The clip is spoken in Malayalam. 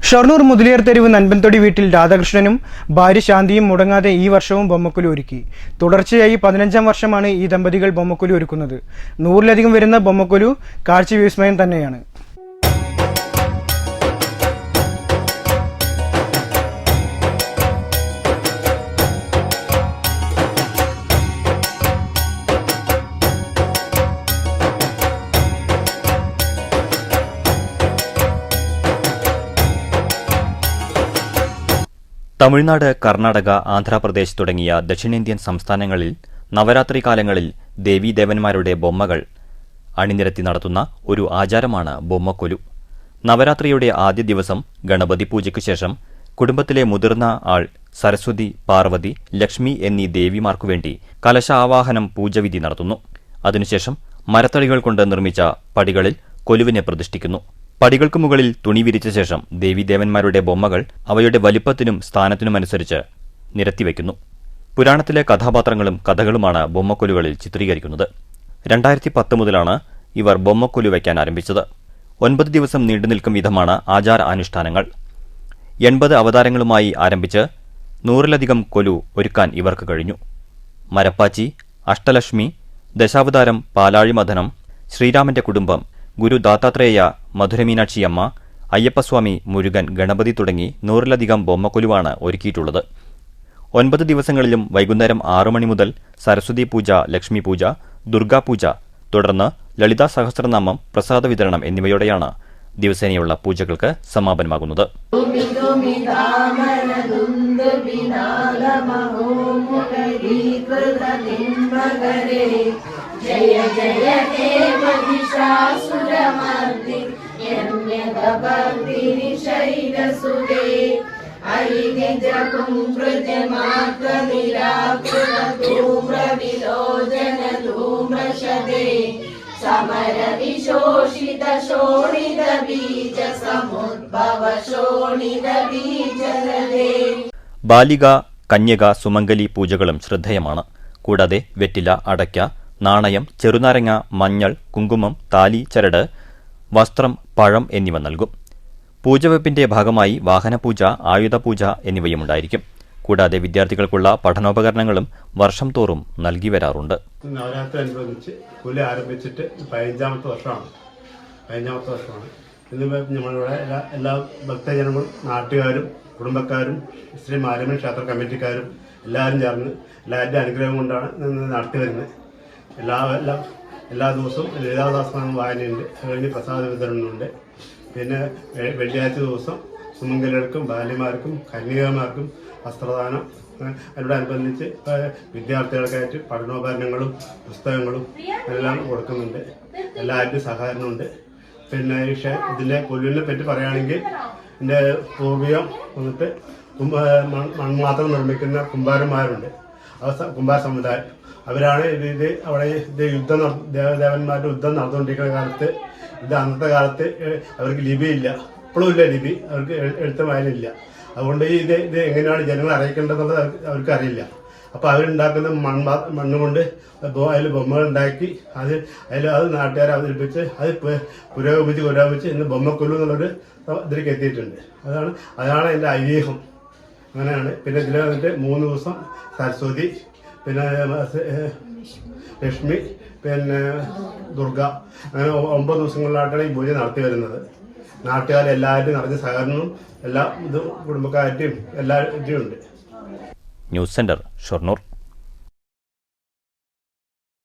ഷൊർണൂർ മുതലിയാർ തെരുവ് നൻപൻതൊടി വീട്ടിൽ രാധാകൃഷ്ണനും ഭാര്യ ശാന്തിയും മുടങ്ങാതെ ഈ വർഷവും ബൊമ്മക്കുലു ഒരുക്കി. തുടർച്ചയായി 15ാം വർഷമാണ് ഈ ദമ്പതികൾ ബൊമ്മക്കുലു ഒരുക്കുന്നത്. 100-ലധികം വരുന്ന ബൊമ്മക്കുലു കാഴ്ച വിസ്മയം തന്നെയാണ്. തമിഴ്നാട്, കർണാടക, ആന്ധ്രാപ്രദേശ് തുടങ്ങിയ ദക്ഷിണേന്ത്യൻ സംസ്ഥാനങ്ങളിൽ നവരാത്രി കാലങ്ങളിൽ ദേവീദേവന്മാരുടെ ബൊമ്മകൾ അണിനിരത്തി നടത്തുന്ന ഒരു ആചാരമാണ് ബൊമ്മക്കൊലു. നവരാത്രിയുടെ ആദ്യ ദിവസം ഗണപതി പൂജയ്ക്കു ശേഷം കുടുംബത്തിലെ മുതിർന്ന ആൾ സരസ്വതി, പാർവതി, ലക്ഷ്മി എന്നീ ദേവിമാർക്കുവേണ്ടി കലശാവാഹനം പൂജവിധി നടത്തുന്നു. അതിനുശേഷം മരത്തടികൾ കൊണ്ട് നിർമ്മിച്ച പടികളിൽ കൊലുവിനെ പ്രതിഷ്ഠിക്കുന്നു. പടികൾക്ക് മുകളിൽ തുണി വിരിച്ച ശേഷം ദേവീദേവന്മാരുടെ ബൊമ്മകൾ അവയുടെ വലിപ്പത്തിനും സ്ഥാനത്തിനുമനുസരിച്ച് നിരത്തിവെക്കുന്നു. പുരാണത്തിലെ കഥാപാത്രങ്ങളും കഥകളുമാണ് ബൊമ്മക്കൊലുകളിൽ ചിത്രീകരിക്കുന്നത്. 2010 മുതലാണ് ഇവർ ബൊമ്മക്കൊലു വയ്ക്കാൻ ആരംഭിച്ചത്. 9 ദിവസം നീണ്ടുനിൽക്കും വിധമാണ് ആചാര അനുഷ്ഠാനങ്ങൾ. 80 അവതാരങ്ങളുമായി ആരംഭിച്ച് 100-ലധികം കൊലു ഒരുക്കാൻ ഇവർക്ക് കഴിഞ്ഞു. മരപ്പാച്ചി, അഷ്ടലക്ഷ്മി, ദശാവതാരം, പാലാഴിമഥനം, ശ്രീരാമന്റെ കുടുംബം, ഗുരു ദാത്താത്രേയ, മധുരമീനാക്ഷിയമ്മ, അയ്യപ്പസ്വാമി, മുരുകൻ, ഗണപതി തുടങ്ങി 100-ലധികം ബൊമ്മക്കൊലുവാണ് ഒരുക്കിയിട്ടുള്ളത്. 9 ദിവസങ്ങളിലും വൈകുന്നേരം 6 മണി മുതൽ സരസ്വതി പൂജ, ലക്ഷ്മി പൂജ, ദുർഗാപൂജ, തുടർന്ന് ലളിതാ സഹസ്രനാമം, പ്രസാദ വിതരണം എന്നിവയോടെയാണ് ദിവസേനയുള്ള പൂജകൾക്ക് സമാപനമാകുന്നത്. जय जय हे महिषासुरमर्दि यम्यगभक्तिनि शैलसुते ऐनिजकुम्प्रजमात्रनिराकृतधूम्रविलोचनधूम्रशदे समरविशोषितशोणितबीजसमुद्भवशोणितबीजलदे. ബാലിക, കന്യക, സുമംഗലി പൂജകളും ശ്രദ്ധേയമാണ്. കൂടാതെ വെറ്റില, അടയ്ക്ക, നാണയം, ചെറുനാരങ്ങ, മഞ്ഞൾ, കുങ്കുമം, താലി, ചരട്, വസ്ത്രം, പഴം എന്നിവ നൽകും. പൂജവെപ്പിന്റെ ഭാഗമായി വാഹനപൂജ, ആയുധപൂജ എന്നിവയുമുണ്ടായിരിക്കും. കൂടാതെ വിദ്യാർത്ഥികൾക്കുള്ള പഠനോപകരണങ്ങളും വർഷം തോറും നൽകി വരാറുണ്ട്. നവരാത്രി അനുബന്ധിച്ച് കൊലു ആരംഭിച്ചിട്ട് 15ാമത്തെ വർഷമാണ്. ഇന്ന് നമ്മളിവിടെ എല്ലാ ഭക്തജനങ്ങളും, നാട്ടുകാരും, കുടുംബക്കാരും, ശ്രീ മാരമ്മൻ ക്ഷേത്ര കമ്മിറ്റിക്കാരും എല്ലാവരും ചേർന്ന് എല്ലാവരുടെ അനുഗ്രഹം കൊണ്ടാണ് നടത്തി വരുന്നത്. എല്ലാ ദിവസവും ലളിതാസഹസ്രനാമം വായനയുണ്ട്. അതുകഴിഞ്ഞ് പ്രസാദ വിതരണമുണ്ട്. പിന്നെ വെള്ളിയാഴ്ച ദിവസം സുമംഗലർക്കും, ബാല്യമാർക്കും, കന്യകമാർക്കും വസ്ത്രദാനം. അതിനോടനുബന്ധിച്ച് വിദ്യാർത്ഥികൾക്കായിട്ട് പഠനോപകരണങ്ങളും പുസ്തകങ്ങളും എല്ലാം കൊടുക്കുന്നുണ്ട്. എല്ലാവരുടെയും സഹകരണമുണ്ട്. പിന്നെ ഇതിൻ്റെ കൊല്ലുവിനെ പറ്റി പറയുകയാണെങ്കിൽ ഇതിൻ്റെ പൂർവികം വന്നിട്ട് മൺമാത്രം നിർമ്മിക്കുന്ന കുമ്പാരന്മാരുണ്ട്. കുമ്പാര സമുദായം അവരാണ് അവിടെ യുദ്ധം ദേവന്മാരുടെ യുദ്ധം നടന്നുകൊണ്ടിരിക്കുന്ന കാലത്ത് അന്നത്തെ കാലത്ത് അവർക്ക് ലിപിയില്ല, ഇപ്പോഴും ഇല്ല ലിപി, അവർക്ക് എഴുത്ത് വായനയില്ല. അതുകൊണ്ട് ഇത് എങ്ങനെയാണ് ജനങ്ങളെ അറിയിക്കേണ്ടതെന്നുള്ളത് അവർക്ക് അറിയില്ല. അപ്പോൾ അവരുണ്ടാക്കുന്ന മണ്ണുകൊണ്ട് അതിൽ ബൊമ്മകൾ ഉണ്ടാക്കി അത് നാട്ടുകാരെ അവതരിപ്പിച്ച് അത് പുരോഗമിച്ച് ഇന്ന് ബൊമ്മക്കൊല്ലു എന്നുള്ളൊരു ഇതിലേക്ക് എത്തിയിട്ടുണ്ട്. അതാണ് എൻ്റെ ഐതിഹ്യം. അങ്ങനെയാണ്. പിന്നെ ഇതിൽ വന്നിട്ട് 3 ദിവസം സരസ്വതി, പിന്നെ ലക്ഷ്മി, പിന്നെ ദുർഗ, അങ്ങനെ 9 ദിവസങ്ങളിലായിട്ടാണ് ഈ പൂജ നടത്തി വരുന്നത്. നാട്ടുകാരെല്ലാവരും നിറഞ്ഞ സഹകരണവും എല്ലാ കുടുംബക്കാരുടെയും എല്ലാവരുടെയും ഉണ്ട്. News centre, Shoranur.